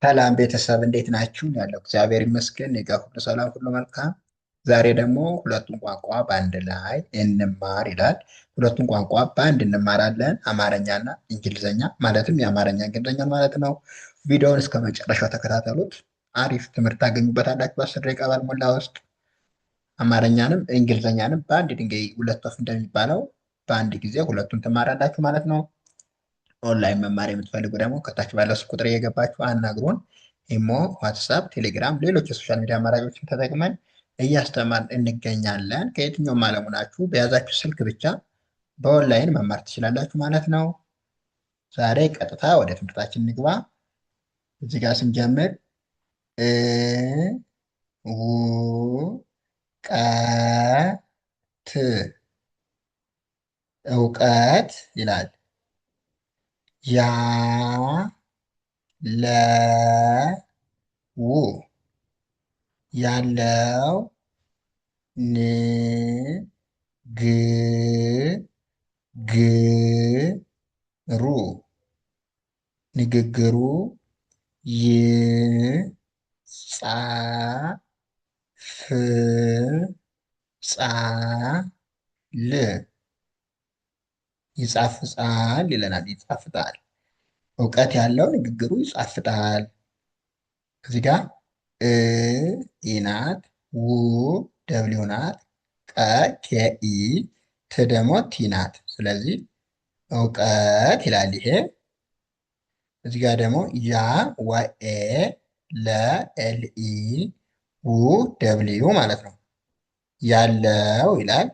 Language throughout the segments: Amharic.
ሰላም ቤተሰብ እንዴት ናችሁ? ያለው እግዚአብሔር ይመስገን እኔ ጋር ሁሉ ሰላም፣ ሁሉ መልካም። ዛሬ ደግሞ ሁለቱን ቋንቋ በአንድ ላይ እንማር ይላል። ሁለቱን ቋንቋ በአንድ እንማራለን፣ አማርኛና እንግሊዝኛ። ማለትም የአማርኛ እንግሊዝኛ ማለት ነው። ቪዲዮውን እስከ መጨረሻው ተከታተሉት። አሪፍ ትምህርት ታገኙበታላችሁ። በአስር ደቂቃ ባልሞላ ውስጥ አማርኛንም እንግሊዝኛንም በአንድ ድንጋይ ሁለት ወፍ እንደሚባለው በአንድ ጊዜ ሁለቱን ትማራላችሁ ማለት ነው። ኦንላይን መማር የምትፈልጉ ደግሞ ከታች ባለው ስልክ ቁጥር እየገባችሁ አናግሩን። ኢሞ፣ ዋትሳፕ፣ ቴሌግራም፣ ሌሎች የሶሻል ሚዲያ አማራጮችን ተጠቅመን እያስተማርን እንገኛለን። ከየትኛውም ዓለሙ ናችሁ በያዛችሁ ስልክ ብቻ በኦንላይን መማር ትችላላችሁ ማለት ነው። ዛሬ ቀጥታ ወደ ትምህርታችን እንግባ። እዚህ ጋር ስንጀምር እ ው ቀ ት እውቀት ይላል። ያ ለ ው ያለው ን ግ ግ ሩ ንግግሩ ይ ጻ ፍ ጻ ል ይጻፍጻል ይለናል። ይጻፍጣል። እውቀት ያለው ንግግሩ ይጻፍጣል። እዚህ ጋር እ ኢናት ው ደብሊው ናት፣ ቀ ኬኢ፣ ት ደግሞ ቲ ናት። ስለዚህ እውቀት ይላል ይሄ። እዚህ ጋር ደግሞ ያ ዋኤ፣ ለ ኤልኢ፣ ው ደብሊው ማለት ነው። ያለው ይላል።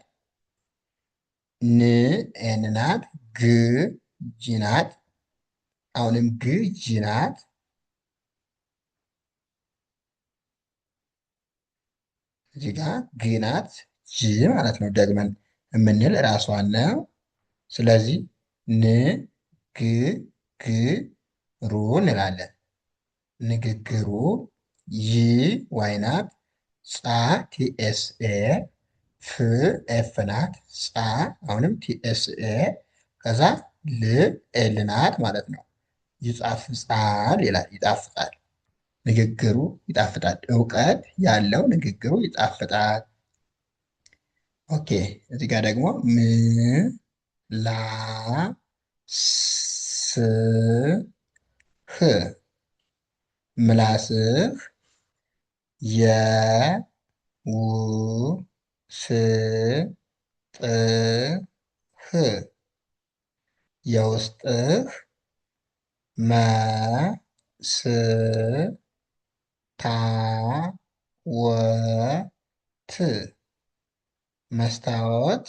ን ኤን ናት፣ ግ ጂ ናት። አሁንም ግ ጂ ናት። እዚህ ጋ ግ ናት፣ ጂ ማለት ነው። ደግመን የምንል እራሷን ነው። ስለዚህ ን ግ ግ ሩ እንላለን። ንግግሩ ይ ዋይ ናት፣ ጻ ቲኤስኤ፣ ፍ ኤፍ ናት፣ ጻ አሁንም ቲኤስኤ፣ ከዛ ል ኤል ናት ማለት ነው። ይጻፍጻል ይላል። ይጣፍጣል። ንግግሩ ይጣፍጣል። እውቀት ያለው ንግግሩ ይጣፍጣል። ኦኬ። እዚህ ጋር ደግሞ ም ላ ስ ህ ምላስህ የ ው ስ ጥ ህ የውስጥህ መ ስ ታ ወ ት መስታወት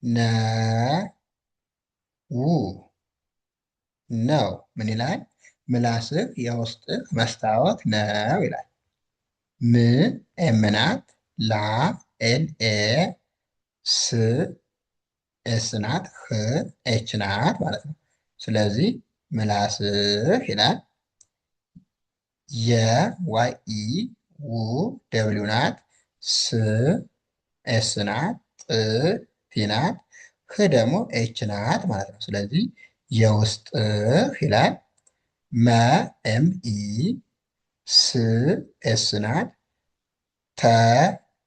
ነ ው ነው። ምን ይላል? ምላስህ የውስጥህ መስታወት ነው ይላል። ም ኤም ናት፣ ላ ኤል ኤ፣ ስ ኤስ ናት፣ ህ ኤች ናት ማለት ነው። ስለዚህ ምላስህ ይላል። የዋይ ኢ ው ደብሊው ናት፣ ስ ኤስ ናት፣ ጥ ቲ ናት፣ ህ ደግሞ ኤች ናት ማለት ነው። ስለዚህ የውስጥህ ይላል። መ ኤም ኢ፣ ስ ኤስ ናት፣ ተ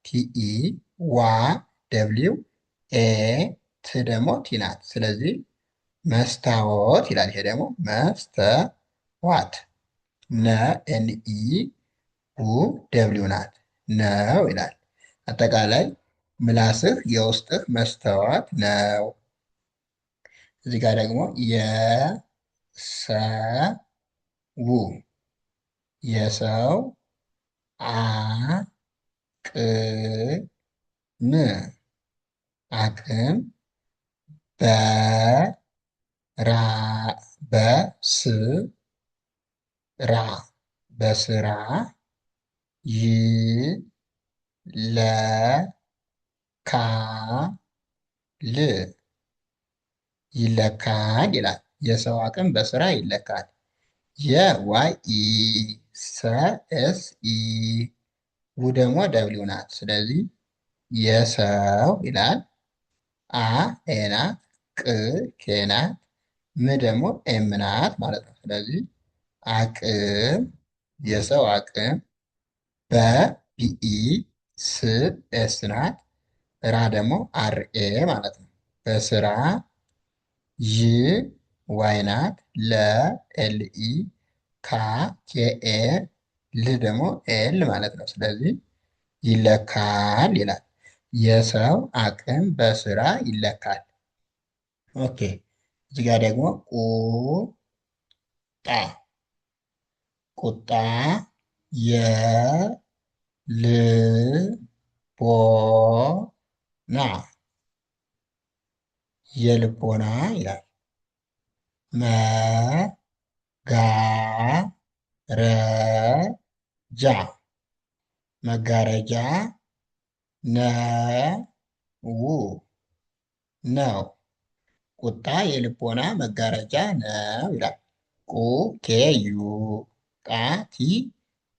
ቲ ኢ፣ ዋ ደብሊው፣ ኤ ት ደግሞ ቲ ናት። ስለዚህ መስታወት ይላል። ይሄ ደግሞ መስተዋት። ነ ኤን ኢ፣ ው ደብሊው ናት፣ ነው ይላል። አጠቃላይ ምላስህ የውስጥህ መስተዋት ነው። እዚህ ጋር ደግሞ የሰው የሰው አቅም አቅም በራ በስራ በስራ ይለካል ይለካል ይላል። የሰው አቅም በስራ ይለካል። የዋይ ኢ፣ ሰ ኤስ ኢ፣ ው ደግሞ ደብሊው ናት። ስለዚህ የሰው ይላል። አ ኤ ናት፣ ቅ ኬ ናት፣ ም ደግሞ ኤም ናት ማለት ነው። ስለዚህ አቅም የሰው አቅም በቢኢ ስ ኤስ ናት። ራ ደግሞ አርኤ ማለት ነው። በስራ ይ ዋይ ናት። ለ ኤልኢ ካ ኬኤ ል ደግሞ ኤል ማለት ነው። ስለዚህ ይለካል ይላል። የሰው አቅም በስራ ይለካል። ኦኬ እዚህ ጋር ደግሞ ቁጣ ቁጣ የልቦና የልቦና ይላል። መጋረጃ መጋረጃ ነው። ቁጣ የልቦና መጋረጃ ነው ይላል። ቁ ኬ ዩ ቃ ቲ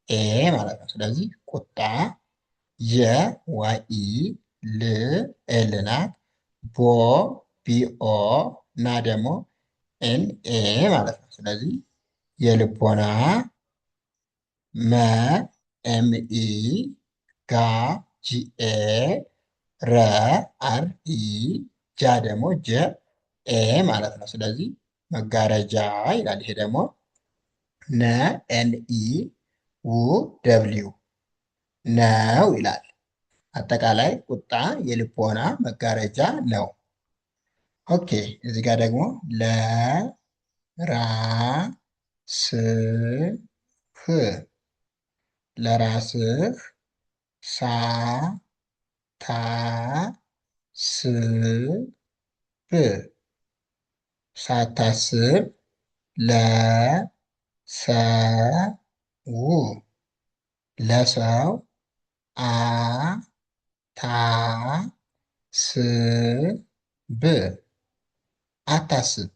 ኤ ማለት ነው። ስለዚህ ቁጣ የ ዋይ ኢ ል ኤል ናት። ቦ ቢኦ እና ደግሞ ኤን ኤ ማለት ነው። ስለዚህ የልቦና መ ኤምኢ ጋ ጂኤ ረ አር ኢ ጃ ደግሞ ጀ ኤ ማለት ነው። ስለዚህ መጋረጃ ይላል። ይሄ ደግሞ ነ ኤንኢ ው ደብሊው ነው ይላል። አጠቃላይ ቁጣ የልቦና መጋረጃ ነው። ኦኬ እዚህ ጋር ደግሞ ለራስህ ለራስህ ሳታስብ ለሰው አታስብ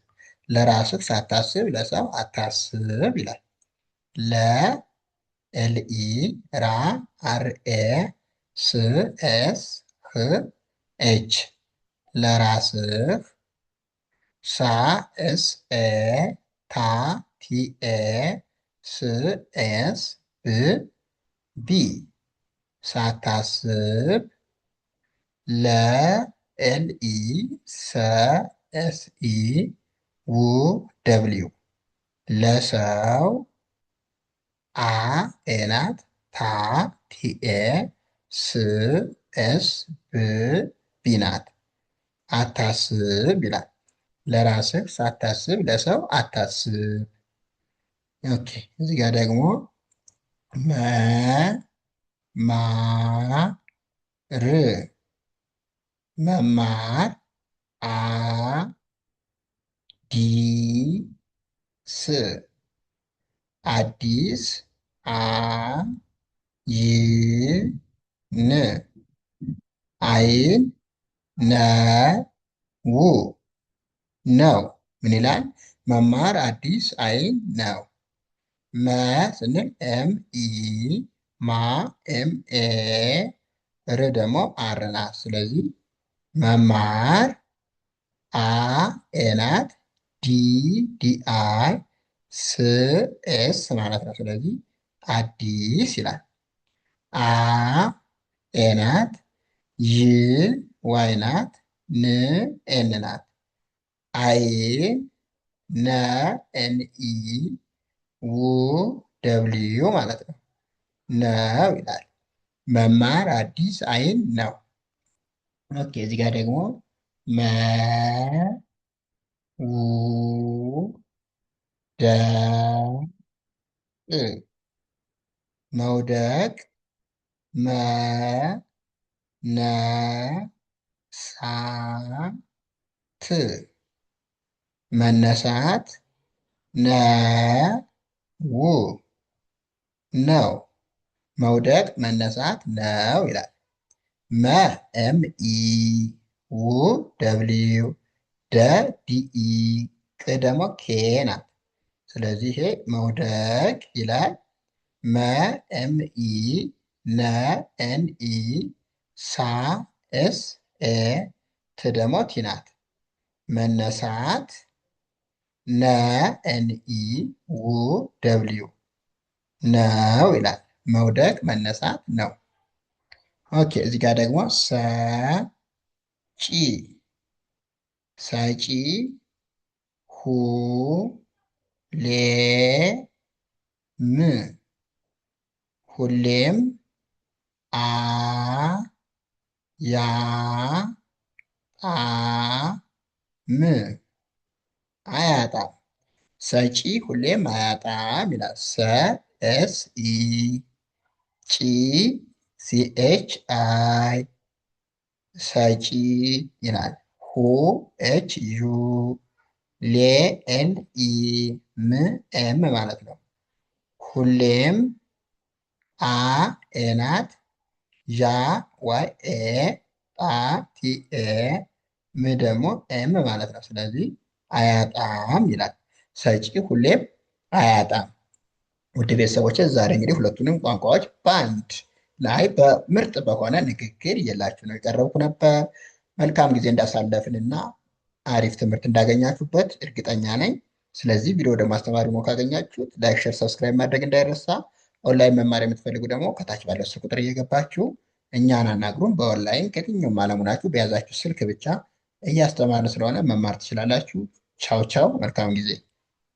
ለራስህ ሳታስብ ለሰው አታስብ ይላል። ለ ኤልኢ ራ አርኤ ስ ኤስ ህ ኤች ለራስህ ሳ ኤስ ኤ ታ ቲ ኤ ስ ኤስ ብ ቢ ሳታስብ ለ ኤልኢ ሰ ኤስ ኢ ው ደብሊው ለሰው አ ኤ ናት ታ ቲኤ ስ ኤስ ብ ቢ ናት። አታስብ ይላል። ለራስህ ሳታስብ ለሰው አታስብ። ኦኬ እዚህ ጋር ደግሞ መማር አ ዲ ስ አዲስ አ ይ ን አይን ነ ው ነው። ምን ይላል? መማር አዲስ አይን ነው። መ ስንል ኤም ኢ ማ ኤም ኤ ር ደግሞ አር ናት። ስለዚህ መማር አ ኤ ናት ዲ ዲ አይ ስ ኤስ ማለት ነው። ስለዚህ አዲስ ይላል። አ ኤ ናት ይ ዋይ ናት ን ኤን ናት። አይን ነ ኤን ኢ ው ደብሊዩ ማለት ነው። ነው ይላል። መማር አዲስ አይን ነው። ኦኬ እዚህ ጋር ደግሞ መ ው ደ ቅ መውደቅ መ ነ ሳ ት መነሳት ነ ው ነው። መውደቅ መነሳት ነው ይላል። መ ኤም ኢ ው ደብሊው ደ ዲኢ ቅ ደግሞ ኬ ናት። ስለዚህ ይሄ መውደቅ ይላል። መ ኤም ኢ ነ ኤን ኢ ሳ ኤስ ኤ ት ደግሞ ቲ ናት። መነሳት ነ ኤንኢ ው ደብሊው ነው ይላል። መውደቅ መነሳት ነው። ኦኬ እዚህ ጋር ደግሞ ሰጪ ሰጪ ሁ ሌ ም ሁሌም አ ያ ጣ ም አያጣም። ሰጪ ሁሌም አያጣም ይላል። ሰ ኤስ ኢ ጪ ሲኤች አይ ሰጪ ይላል። ሁ ኤች ዩ ሌ ኤል ኢ ም ኤም ማለት ነው። ሁሌም አ ኤ ናት። ዣ ዋይ ኤ ጣ ቲ ኤ ም ደግሞ ኤም ማለት ነው። ስለዚህ አያጣም ይላል። ሰጪ ሁሌም አያጣም። ውድ ቤተሰቦች ዛሬ እንግዲህ ሁለቱንም ቋንቋዎች በአንድ ላይ በምርጥ በሆነ ንግግር እየላችሁ ነው የቀረብኩ ነበር። መልካም ጊዜ እንዳሳለፍንና አሪፍ ትምህርት እንዳገኛችሁበት እርግጠኛ ነኝ። ስለዚህ ቪዲዮ ደግሞ አስተማሪ ሆኖ ካገኛችሁት ላይክ፣ ሸር፣ ሰብስክራይብ ማድረግ እንዳይረሳ። ኦንላይን መማር የምትፈልጉ ደግሞ ከታች ባለው ስልክ ቁጥር እየገባችሁ እኛን አናግሩን። በኦንላይን ከየትኛውም ዓለም ሆናችሁ በያዛችሁ ስልክ ብቻ እያስተማርን ስለሆነ መማር ትችላላችሁ። ቻው ቻው፣ መልካም ጊዜ